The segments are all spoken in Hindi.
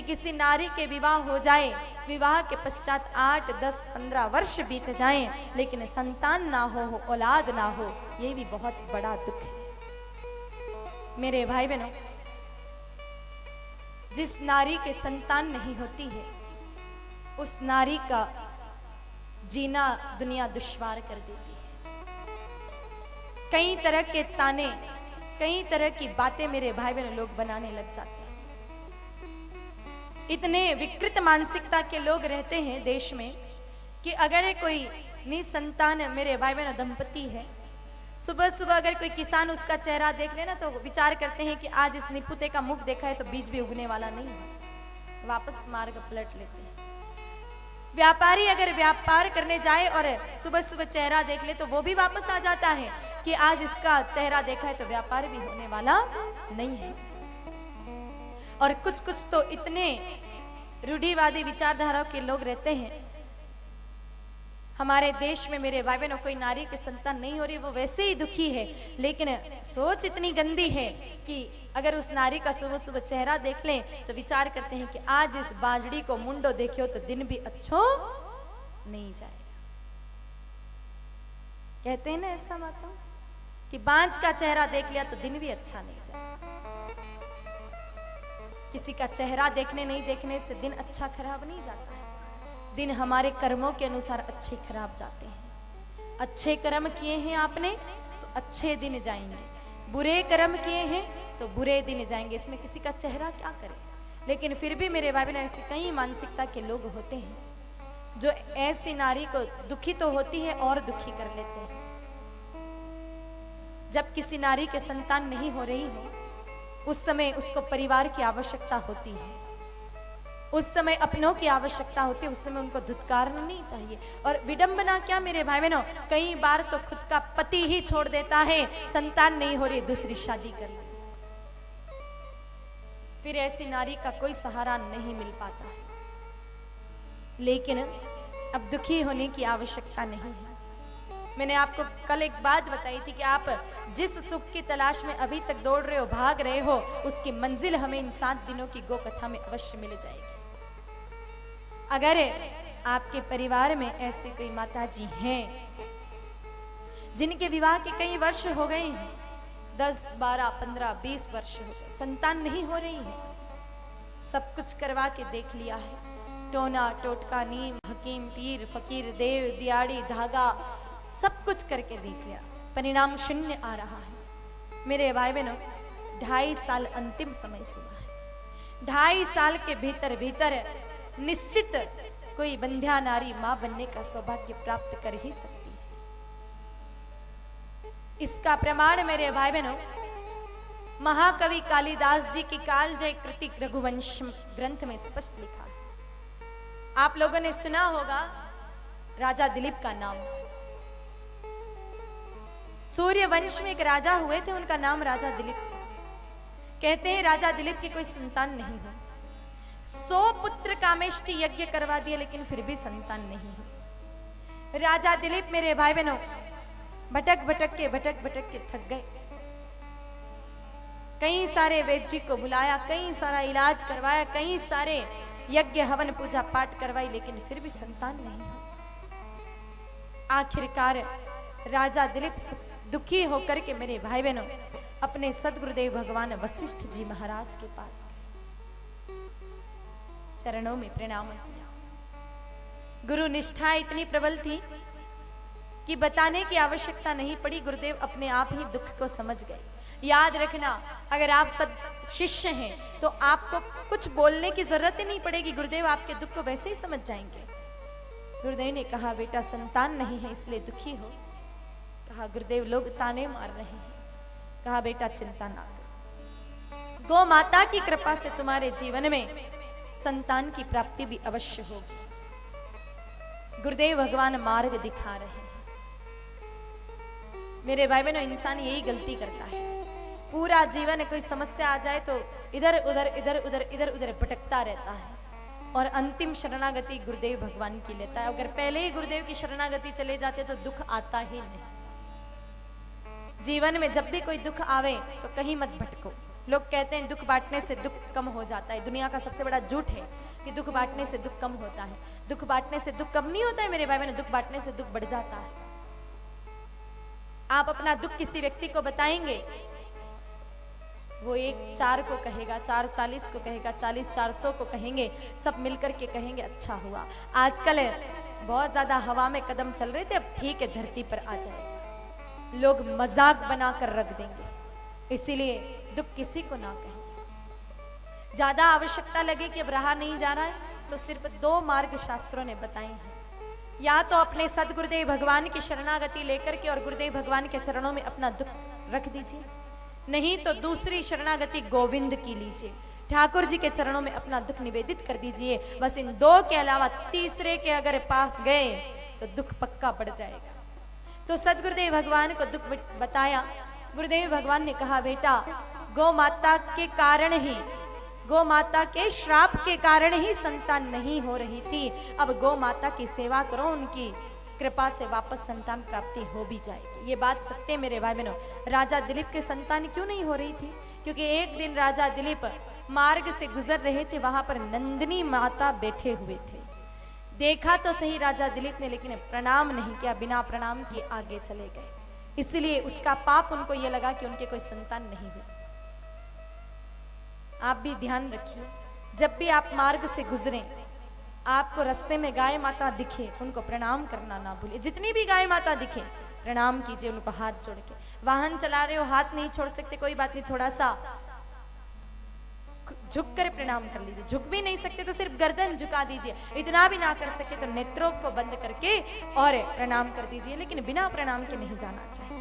किसी नारी के विवाह हो जाए, विवाह के पश्चात 8, 10, 15 वर्ष बीत जाएं, लेकिन संतान ना हो, औलाद ना हो, ये भी बहुत बड़ा दुख है। मेरे भाई बहनों, जिस नारी के संतान नहीं होती है, उस नारी का जीना दुनिया दुश्वार कर देती है। कई तरह के ताने, कई तरह की बातें मेरे भाई बहन लोग बनाने लग जाते हैं। इतने विकृत मानसिकता के लोग रहते हैं देश में कि अगर कोई निसंतान मेरे भाई बहन दंपति है, सुबह सुबह अगर कोई किसान उसका चेहरा देख ले ना, तो विचार करते हैं कि आज इस निपुते का मुख देखा है तो बीज भी उगने वाला नहीं है, वापस मार्ग पलट लेते हैं। व्यापारी अगर व्यापार करने जाए और सुबह सुबह चेहरा देख ले तो वो भी वापस आ जाता है कि आज इसका चेहरा देखा है तो व्यापार भी होने वाला नहीं है। और कुछ कुछ तो इतने रूढ़िवादी विचारधारा के लोग रहते हैं। हमारे देश में मेरे भाई बहनों, कोई नारी की संतान नहीं हो रही, वो वैसे ही दुखी है, लेकिन सोच इतनी गंदी है कि अगर उस नारी का सुबह सुबह चेहरा देख लें तो विचार करते हैं कि आज इस बाजड़ी को मुंडो देखियो तो दिन भी अच्छो नहीं जाएगा। कहते हैं ना ऐसा माता कि बांझ का चेहरा देख लिया तो दिन भी अच्छा नहीं जाएगा। किसी का चेहरा देखने नहीं देखने से दिन अच्छा खराब नहीं जाता है। दिन हमारे कर्मों के अनुसार अच्छे खराब जाते हैं। अच्छे कर्म किए हैं आपने तो अच्छे दिन जाएंगे, बुरे कर्म किए हैं तो बुरे दिन जाएंगे। इसमें किसी का चेहरा क्या करे। लेकिन फिर भी मेरे भाई बहन, ऐसी कई मानसिकता के लोग होते हैं जो ऐसी नारी को दुखी तो होती है और दुखी कर लेते हैं। जब किसी नारी के संतान नहीं हो रही हो, उस समय उसको परिवार की आवश्यकता होती है, उस समय अपनों की आवश्यकता होती है, उस समय उनको धुतकारना नहीं चाहिए। और विडंबना क्या मेरे भाई बहनों, कई बार तो खुद का पति ही छोड़ देता है, संतान नहीं हो रही, दूसरी शादी कर ली। फिर ऐसी नारी का कोई सहारा नहीं मिल पाता। लेकिन अब दुखी होने की आवश्यकता नहीं है। मैंने आपको कल एक बात बताई थी कि आप जिस सुख की तलाश में अभी तक दौड़ रहे हो, भाग रहे हो, उसकी मंजिल हमें इन 7 दिनों की गो कथा में अवश्य मिल जाएगी। अगर आपके परिवार में ऐसे कोई माताजी हैं जिनके विवाह के कई वर्ष हो गए हैं, 10, 12, 15, 20 वर्ष हो गए, संतान नहीं हो रही है, सब कुछ करवा के देख लिया है, टोना टोटका, नीम, हकीम, पीर, फकीर, देव, दियाड़ी, धागा, सब कुछ करके देख लिया, परिणाम शून्य आ रहा है। मेरे भाई बहनों, 2.5 साल अंतिम समय सीमा है। 2.5 साल के भीतर भीतर निश्चित कोई बंध्या नारी मां बनने का सौभाग्य प्राप्त कर ही सकती है। इसका प्रमाण मेरे भाई बहनों, महाकवि कालिदास जी की कालजयी कृति रघुवंश ग्रंथ में स्पष्ट लिखा है। आप लोगों ने सुना होगा राजा दिलीप का नाम। सूर्य वंश में एक राजा हुए थे, उनका नाम राजा दिलीप था। कहते हैं राजा दिलीप की कोई संतान नहीं हुई। 100 पुत्र कामेष्टि यज्ञ करवा दिए, लेकिन फिर भी संतान नहीं हुई। राजा दिलीप मेरे भाई बहनों भटक भटक के थक गए। कई सारे वैद्य जी को बुलाया, कई सारा इलाज करवाया, कई सारे यज्ञ हवन पूजा पाठ करवाई, लेकिन फिर भी संतान नहीं हुई। आखिरकार राजा दिलीप दुखी होकर के मेरे भाई बहनों अपने सदगुरुदेव भगवान वशिष्ठ जी महाराज के पास गए, चरणों में प्रणाम किया। गुरु निष्ठा इतनी प्रबल थी कि बताने की आवश्यकता नहीं पड़ी, गुरुदेव अपने आप ही दुख को समझ गए। याद रखना, अगर आप सद शिष्य हैं तो आपको कुछ बोलने की जरूरत ही नहीं पड़ेगी, गुरुदेव आपके दुख को वैसे ही समझ जाएंगे। गुरुदेव ने कहा, बेटा संतान नहीं है इसलिए दुखी हो। कहा, गुरुदेव लोग ताने मार रहे हैं। कहा, बेटा चिंता ना कर, गौ माता की कृपा से तुम्हारे जीवन में संतान की प्राप्ति भी अवश्य होगी। गुरुदेव भगवान मार्ग दिखा रहे हैं। मेरे भाई बहनों, इंसान यही गलती करता है, पूरा जीवन कोई समस्या आ जाए तो इधर उधर भटकता रहता है और अंतिम शरणागति गुरुदेव भगवान की लेता है। अगर पहले ही गुरुदेव की शरणागति चले जाते तो दुख आता ही नहीं। जीवन में जब भी कोई दुख आवे तो कहीं मत भटको, लोग कहते हैं दुख बांटने से दुख कम हो जाता है। दुनिया का सबसे बड़ा झूठ है कि दुख बांटने से दुख कम होता है। दुख बांटने से दुख कम नहीं होता है मेरे भाई बहन, दुख बांटने से दुख बढ़ जाता है। आप अपना दुख किसी व्यक्ति को बताएंगे, वो 1-4 को कहेगा, 4-40 को कहेगा, 40-400 को कहेंगे, सब मिलकर के कहेंगे अच्छा हुआ। आजकल बहुत ज्यादा हवा में कदम चल रहे थे, अब ठीक है धरती पर आ जाएगा। लोग मजाक बनाकर रख देंगे, इसीलिए दुख किसी को ना कहें। ज्यादा आवश्यकता लगे कि अब रहा नहीं जा रहा है तो सिर्फ 2 मार्ग शास्त्रों ने बताए हैं। या तो अपने सदगुरुदेव भगवान की शरणागति लेकर के और गुरुदेव भगवान के चरणों में अपना दुख रख दीजिए, नहीं तो दूसरी शरणागति गोविंद की लीजिए, ठाकुर जी के चरणों में अपना दुख निवेदित कर दीजिए। बस इन 2 के अलावा तीसरे के अगर पास गए तो दुख पक्का पड़ जाएगा। तो सदगुरुदेव भगवान को दुख बताया। गुरुदेव भगवान ने कहा बेटा, गौ माता के कारण ही, गौ माता के श्राप के कारण ही संतान नहीं हो रही थी। अब गौ माता की सेवा करो, उनकी कृपा से वापस संतान प्राप्ति हो भी जाएगी। ये बात सत्य मेरे भाई बहनों। राजा दिलीप के संतान क्यों नहीं हो रही थी? क्योंकि एक दिन राजा दिलीप मार्ग से गुजर रहे थे, वहां पर नंदिनी माता बैठे हुए थे। देखा तो सही राजा दिलीप ने, लेकिन प्रणाम नहीं किया, बिना प्रणाम किए आगे चले गए। इसलिए उसका पाप उनको ये लगा कि उनके कोई संतान नहीं हुई। आप भी ध्यान रखिए, जब भी आप मार्ग से गुजरें, आपको रास्ते में गाय माता दिखे, उनको प्रणाम करना ना भूलिए। जितनी भी गाय माता दिखे प्रणाम कीजिए उनको हाथ जोड़ के। वाहन चला रहे हो, हाथ नहीं छोड़ सकते, कोई बात नहीं, थोड़ा सा झुक कर प्रणाम कर लीजिए। झुक भी नहीं सकते तो सिर्फ गर्दन झुका दीजिए। इतना भी ना कर सके तो नेत्रों को बंद करके और प्रणाम कर दीजिए, लेकिन बिना प्रणाम के नहीं जाना चाहिए।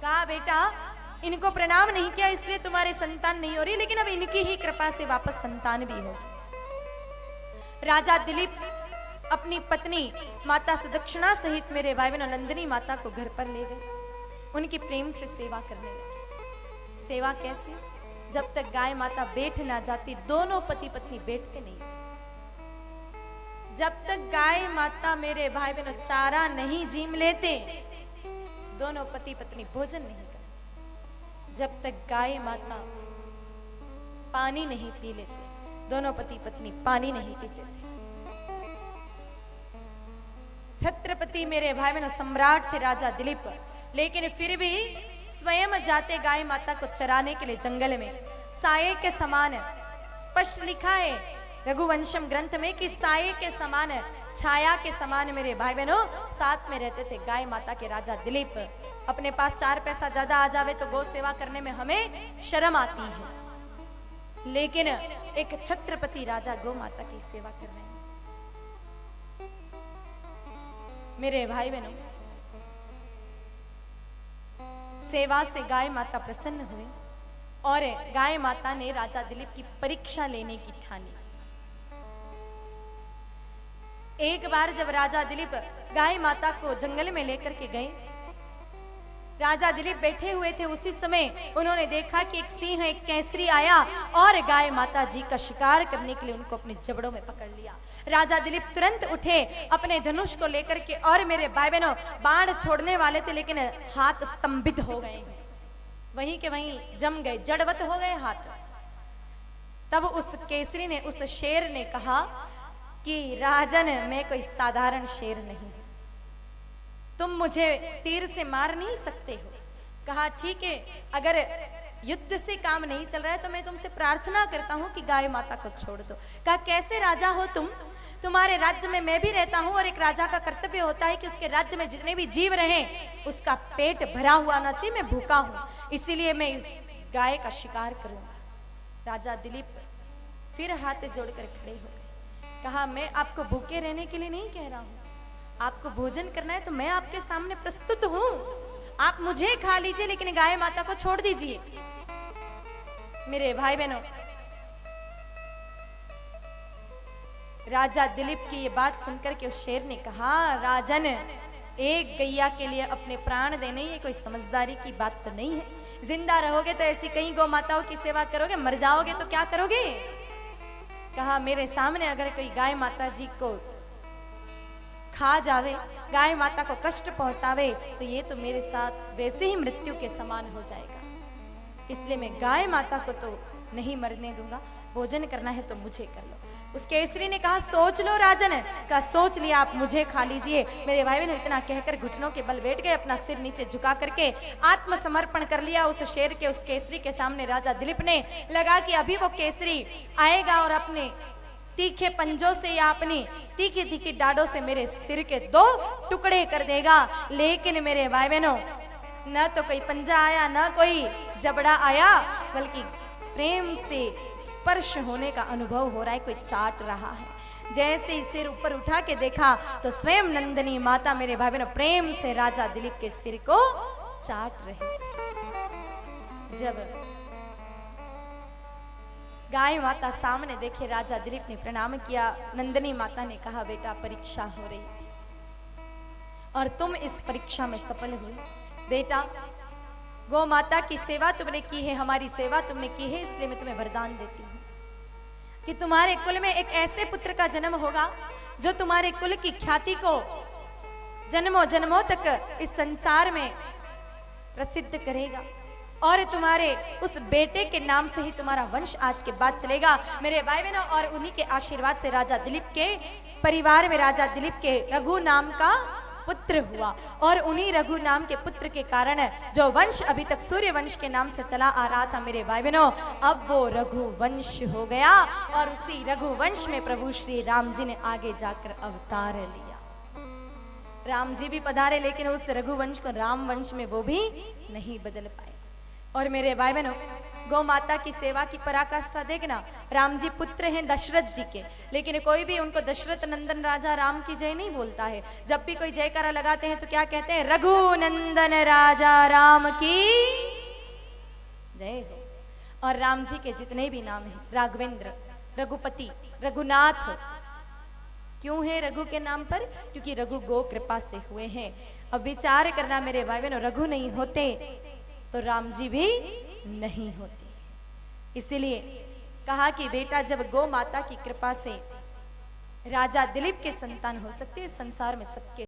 कहा बेटा इनको प्रणाम नहीं किया इसलिए तुम्हारे संतान नहीं हो रही, लेकिन अब इनकी ही कृपा से वापस संतान भी होगी। राजा दिलीप अपनी पत्नी माता सुदक्षिणा सहित मेरे भाई बहन नंदिनी माता को घर पर ले गए। उनकी प्रेम से सेवा करने लगे। सेवा कैसी? जब तक गाय माता बैठ ना जाती, दोनों पति पत्नी बैठते नहीं। जब तक गाय माता मेरे भाई बहनों चारा नहीं जीम लेते, दोनों पति पत्नी भोजन नहीं करते। जब तक गाय माता पानी नहीं पी लेते, दोनों पति पत्नी पानी नहीं पीते थे। छत्रपति मेरे भाई बहनों सम्राट थे राजा दिलीप, लेकिन फिर भी स्वयं जाते गाय माता को चराने के लिए जंगल में। साये के समान, स्पष्ट लिखा है रघुवंशम ग्रंथ में कि साये के समान, छाया के समान मेरे भाई बहनों साथ में रहते थे गाय माता के राजा दिलीप। अपने पास 4 पैसा ज्यादा आ जावे तो गौ सेवा करने में हमें शर्म आती है, लेकिन एक छत्रपति राजा गौ माता की सेवा कर रहे हैं। मेरे भाई बहनों सेवा से गाय माता प्रसन्न हुए और गाय माता ने राजा दिलीप की परीक्षा लेने की ठानी। एक बार जब राजा दिलीप गाय माता को जंगल में लेकर के गए, राजा दिलीप बैठे हुए थे, उसी समय उन्होंने देखा कि एक सिंह, एक केसरी आया और गाय माता जी का शिकार करने के लिए उनको अपने जबड़ों में पकड़ लिया। राजा दिलीप तुरंत उठे अपने धनुष को लेकर के, और मेरे भाई बहनों बाण छोड़ने वाले थे लेकिन हाथ स्तंभित हो गए, वहीं के वहीं जम गए, जड़वत हो गए हाथ। तब उस केसरी ने, उस शेर ने कहा कि राजन मैं कोई साधारण शेर नहीं, तुम मुझे तीर से मार नहीं सकते हो। कहा ठीक है, अगर युद्ध से काम नहीं चल रहा है तो मैं तुमसे प्रार्थना करता हूं कि गाय माता को छोड़ दो। कहा कैसे राजा हो तुम? तुम्हारे राज्य में मैं भी रहता हूं और एक राजा का कर्तव्य होता है कि उसके राज्य में जितने भी जीव रहें उसका पेट भरा हुआ ना चाहिए, मैं भूखा हूं, इसीलिए मैं इस गाय का शिकार करूंगा। राजा दिलीप फिर हाथ जोड़कर खड़े हो गए। कहा मैं आपको भूखे रहने के लिए नहीं कह रहा हूं, आपको भोजन करना है तो मैं आपके सामने प्रस्तुत हूं, आप मुझे खा लीजिए लेकिन गाय माता को छोड़ दीजिए। मेरे भाई बहनों राजा दिलीप की ये बात सुनकर के उस शेर ने कहा राजन एक गैया के लिए अपने प्राण देने ये कोई समझदारी की बात तो नहीं है। जिंदा रहोगे तो ऐसी कई गौ माताओं की सेवा करोगे, मर जाओगे तो क्या करोगे? कहा मेरे सामने अगर कोई गाय माता जी को खा जावे, गाय माता को कष्ट पहुंचावे तो ये तो मेरे साथ वैसे ही मृत्यु के समान हो जाएगा। इसलिए मैं गाय माता को तो नहीं मरने दूंगा, भोजन करना है तो मुझे कर लो। उस केसरी ने कहा सोच लो राजन, कहा सोच लिया, आप मुझे खा लीजिए। मेरे भाई बहनों इतना कहकर घुटनों के बल बैठ गए, अपना सिर नीचे झुका करके आत्मसमर्पण कर लिया उस शेर के, उस केसरी के सामने। राजा दिलीप ने लगा कि अभी वो केसरी आएगा और अपने तीखे पंजों से या अपनी तीखी तीखी डाड़ों से मेरे सिर के 2 टुकड़े कर देगा। लेकिन मेरे भाई बहनों न तो कोई पंजा आया, न कोई जबड़ा आया, बल्कि प्रेम से स्पर्श होने का अनुभव हो रहा है, कोई चाट रहा है। जैसे ही सिर ऊपर उठा के देखा तो स्वयं नंदिनी माता मेरे भाई बहनों प्रेम से राजा दिलीप के सिर को चाट रहे थे। जब गाय माता सामने देखे, राजा दिलीप ने प्रणाम किया। नंदिनी माता ने कहा बेटा परीक्षा हो रही थी और तुम इस परीक्षा में सफल हुए। बेटा गौ माता की सेवा तुमने की है, हमारी सेवा तुमने की है, इसलिए मैं तुम्हें वरदान देती हूँ कि तुम्हारे कुल में एक ऐसे पुत्र का जन्म होगा जो तुम्हारे कुल की ख्याति को जन्मों जन्मों तक इस संसार में प्रसिद्ध करेगा और तुम्हारे उस बेटे के नाम से ही तुम्हारा वंश आज के बाद चलेगा। मेरे भाई बहनों, और उन्हीं के आशीर्वाद से राजा दिलीप के परिवार में राजा दिलीप के रघु नाम का पुत्र हुआ और उन्हीं रघु नाम के पुत्र के कारण जो वंश अभी तक सूर्य वंश के नाम से चला आ रहा था मेरे भाई बहनों, अब वो रघु वंश हो गया और उसी रघु वंश में प्रभु श्री राम जी ने आगे जाकर अवतार लिया। राम जी भी पधारे, लेकिन उस रघु वंश को राम वंश में वो भी नहीं बदल पाए। और मेरे भाई बहनों, गौ माता की सेवा की पराकाष्ठा देखना। राम जी पुत्र हैं दशरथ जी के, लेकिन कोई भी उनको दशरथ नंदन राजा राम की जय नहीं बोलता है। जब भी कोई जयकारा लगाते हैं तो क्या कहते हैं? रघु नंदन राजा राम की जय हो। और राम जी के जितने भी नाम हैं, राघवेंद्र, रघुपति, रघुनाथ, क्यों है रघु के नाम पर? क्योंकि रघु गो कृपा से हुए हैं। अब विचार करना मेरे भाई बहनों, रघु नहीं होते तो राम जी भी नहीं होते। इसीलिए कहा कि बेटा जब गौ माता की कृपा से राजा दिलीप के संतान हो सकते, संसार में सबके